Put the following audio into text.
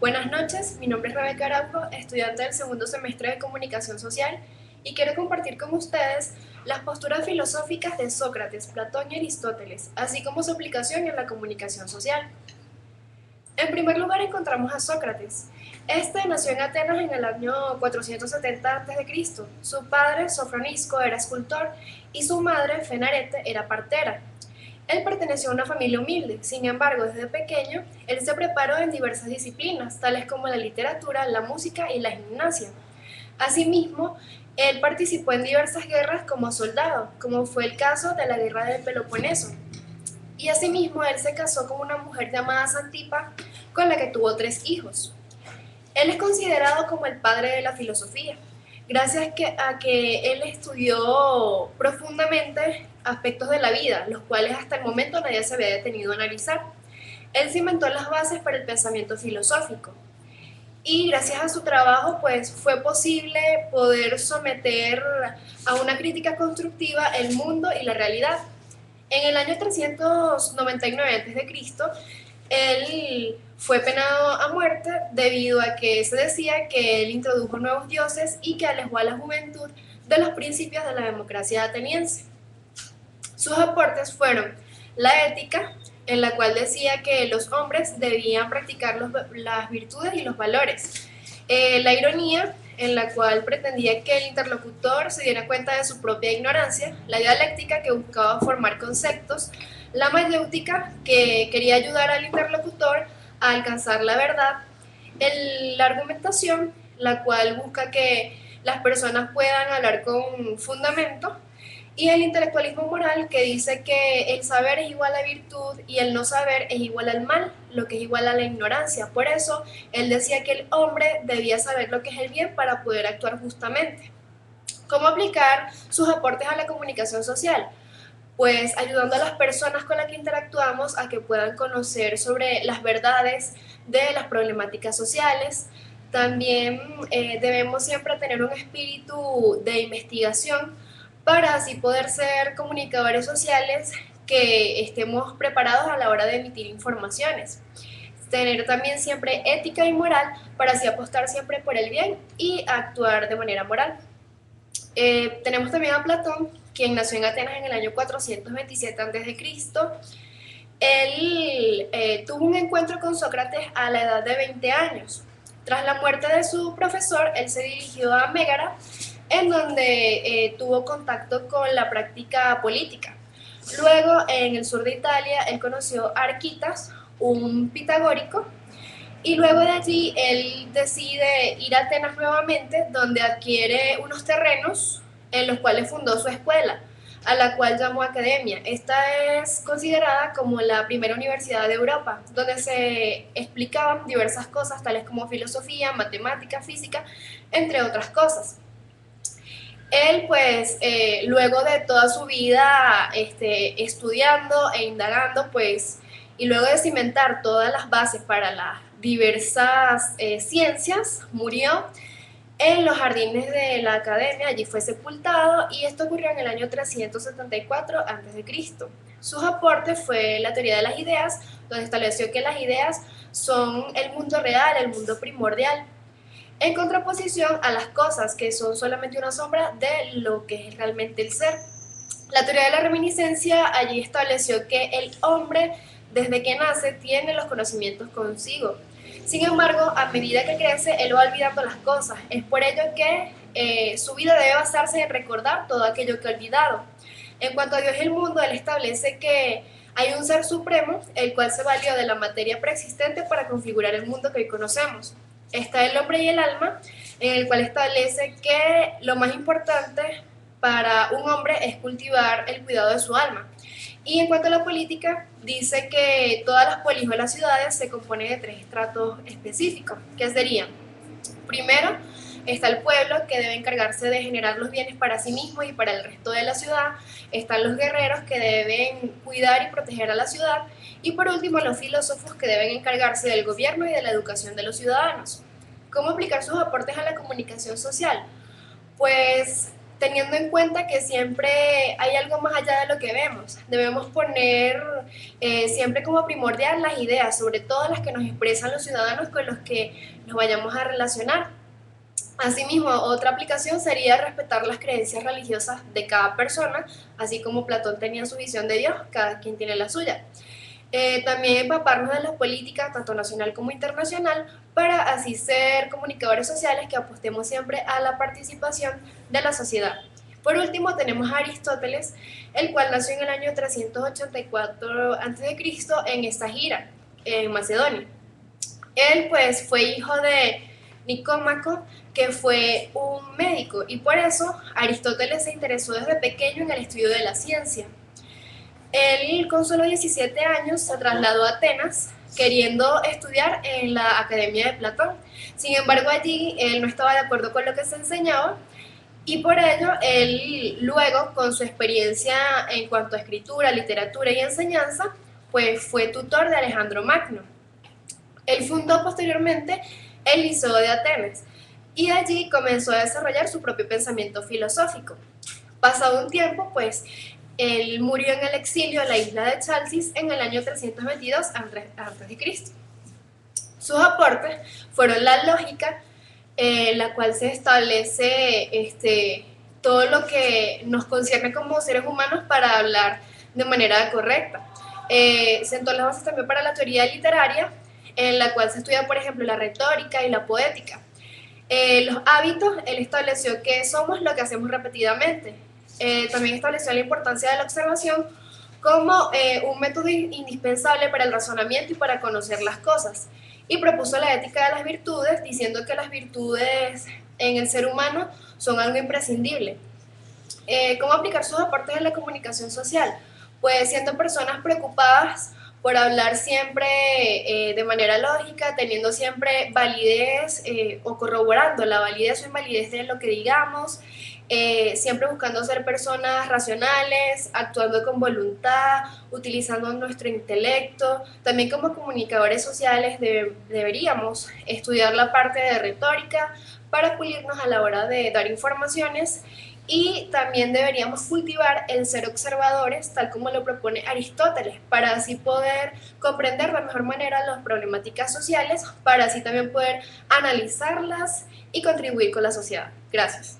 Buenas noches, mi nombre es Rebeca Araujo, estudiante del segundo semestre de Comunicación Social y quiero compartir con ustedes las posturas filosóficas de Sócrates, Platón y Aristóteles, así como su aplicación en la comunicación social. En primer lugar encontramos a Sócrates. Este nació en Atenas en el año 470 a.C. Su padre, Sofronisco, era escultor y su madre, Fenarete, era partera. Él perteneció a una familia humilde, sin embargo, desde pequeño, él se preparó en diversas disciplinas, tales como la literatura, la música y la gimnasia. Asimismo, él participó en diversas guerras como soldado, como fue el caso de la guerra del Peloponeso. Y asimismo, él se casó con una mujer llamada Santipa, con la que tuvo 3 hijos. Él es considerado como el padre de la filosofía, gracias a que él estudió profundamente aspectos de la vida, los cuales hasta el momento nadie se había detenido a analizar. Él cimentó las bases para el pensamiento filosófico y gracias a su trabajo pues fue posible poder someter a una crítica constructiva el mundo y la realidad. En el año 399 a.C., él fue penado a muerte debido a que se decía que él introdujo nuevos dioses y que alejó a la juventud de los principios de la democracia ateniense. Sus aportes fueron la ética, en la cual decía que los hombres debían practicar las virtudes y los valores, la ironía, en la cual pretendía que el interlocutor se diera cuenta de su propia ignorancia, la dialéctica, que buscaba formar conceptos, la mayéutica, que quería ayudar al interlocutor a alcanzar la verdad, la argumentación, la cual busca que las personas puedan hablar con fundamento, y el intelectualismo moral, que dice que el saber es igual a virtud y el no saber es igual al mal, lo que es igual a la ignorancia. Por eso, él decía que el hombre debía saber lo que es el bien para poder actuar justamente. ¿Cómo aplicar sus aportes a la comunicación social? Pues ayudando a las personas con las que interactuamos a que puedan conocer sobre las verdades de las problemáticas sociales. También debemos siempre tener un espíritu de investigación para así poder ser comunicadores sociales que estemos preparados a la hora de emitir informaciones. Tener también siempre ética y moral para así apostar siempre por el bien y actuar de manera moral. Tenemos también a Platón, quien nació en Atenas en el año 427 a.C. Él tuvo un encuentro con Sócrates a la edad de 20 años. Tras la muerte de su profesor, él se dirigió a Mégara, en donde tuvo contacto con la práctica política. Luego, en el sur de Italia, él conoció a Arquitas, un pitagórico, y luego de allí él decide ir a Atenas nuevamente, donde adquiere unos terrenos en los cuales fundó su escuela, a la cual llamó Academia. Esta es considerada como la primera universidad de Europa, donde se explicaban diversas cosas, tales como filosofía, matemática, física, entre otras cosas. Él, pues, luego de toda su vida estudiando e indagando, pues, y luego de cimentar todas las bases para las diversas ciencias, murió en los jardines de la academia. Allí fue sepultado y esto ocurrió en el año 374 a.C. Sus aportes fue la teoría de las ideas, donde estableció que las ideas son el mundo real, el mundo primordial, en contraposición a las cosas que son solamente una sombra de lo que es realmente el ser. La teoría de la reminiscencia allí estableció que el hombre desde que nace tiene los conocimientos consigo. Sin embargo, a medida que crece, él va olvidando las cosas. Es por ello que su vida debe basarse en recordar todo aquello que ha olvidado. En cuanto a Dios y el mundo, él establece que hay un ser supremo, el cual se valió de la materia preexistente para configurar el mundo que hoy conocemos. Está el hombre y el alma, en el cual establece que lo más importante para un hombre es cultivar el cuidado de su alma. Y en cuanto a la política, dice que todas las polis de las ciudades se componen de 3 estratos específicos, que serían: primero, está el pueblo, que debe encargarse de generar los bienes para sí mismo y para el resto de la ciudad. Están los guerreros, que deben cuidar y proteger a la ciudad. Y por último, los filósofos, que deben encargarse del gobierno y de la educación de los ciudadanos. ¿Cómo aplicar sus aportes a la comunicación social? Pues teniendo en cuenta que siempre hay algo más allá de lo que vemos. Debemos poner siempre como primordial las ideas, sobre todo las que nos expresan los ciudadanos con los que nos vayamos a relacionar. Asimismo, otra aplicación sería respetar las creencias religiosas de cada persona, así como Platón tenía su visión de Dios, cada quien tiene la suya. También empaparnos de las políticas, tanto nacional como internacional, para así ser comunicadores sociales que apostemos siempre a la participación de la sociedad. Por último, tenemos a Aristóteles, el cual nació en el año 384 a.C. en Estagira, en Macedonia. Él pues fue hijo de Nicómaco, que fue un médico, y por eso Aristóteles se interesó desde pequeño en el estudio de la ciencia. Él con solo 17 años se trasladó a Atenas queriendo estudiar en la Academia de Platón. Sin embargo, allí él no estaba de acuerdo con lo que se enseñaba y por ello él luego, con su experiencia en cuanto a escritura, literatura y enseñanza, pues fue tutor de Alejandro Magno. Él fundó posteriormente el Liceo de Atenas y allí comenzó a desarrollar su propio pensamiento filosófico. Pasado un tiempo, pues él murió en el exilio en la isla de Chalcis en el año 322 a.C. Sus aportes fueron la lógica, la cual se establece todo lo que nos concierne como seres humanos para hablar de manera correcta. Sentó las bases también para la teoría literaria, en la cual se estudia, por ejemplo, la retórica y la poética. Los hábitos, él estableció que somos lo que hacemos repetidamente. También estableció la importancia de la observación como un método indispensable para el razonamiento y para conocer las cosas. Y propuso la ética de las virtudes, diciendo que las virtudes en el ser humano son algo imprescindible. ¿Cómo aplicar sus aportes en la comunicación social? Pues siendo personas preocupadas por hablar siempre de manera lógica, teniendo siempre validez o corroborando la validez o invalidez de lo que digamos, siempre buscando ser personas racionales, actuando con voluntad, utilizando nuestro intelecto. También como comunicadores sociales deberíamos estudiar la parte de retórica para pulirnos a la hora de dar informaciones y también deberíamos cultivar el ser observadores, tal como lo propone Aristóteles, para así poder comprender de mejor manera las problemáticas sociales, para así también poder analizarlas y contribuir con la sociedad. Gracias.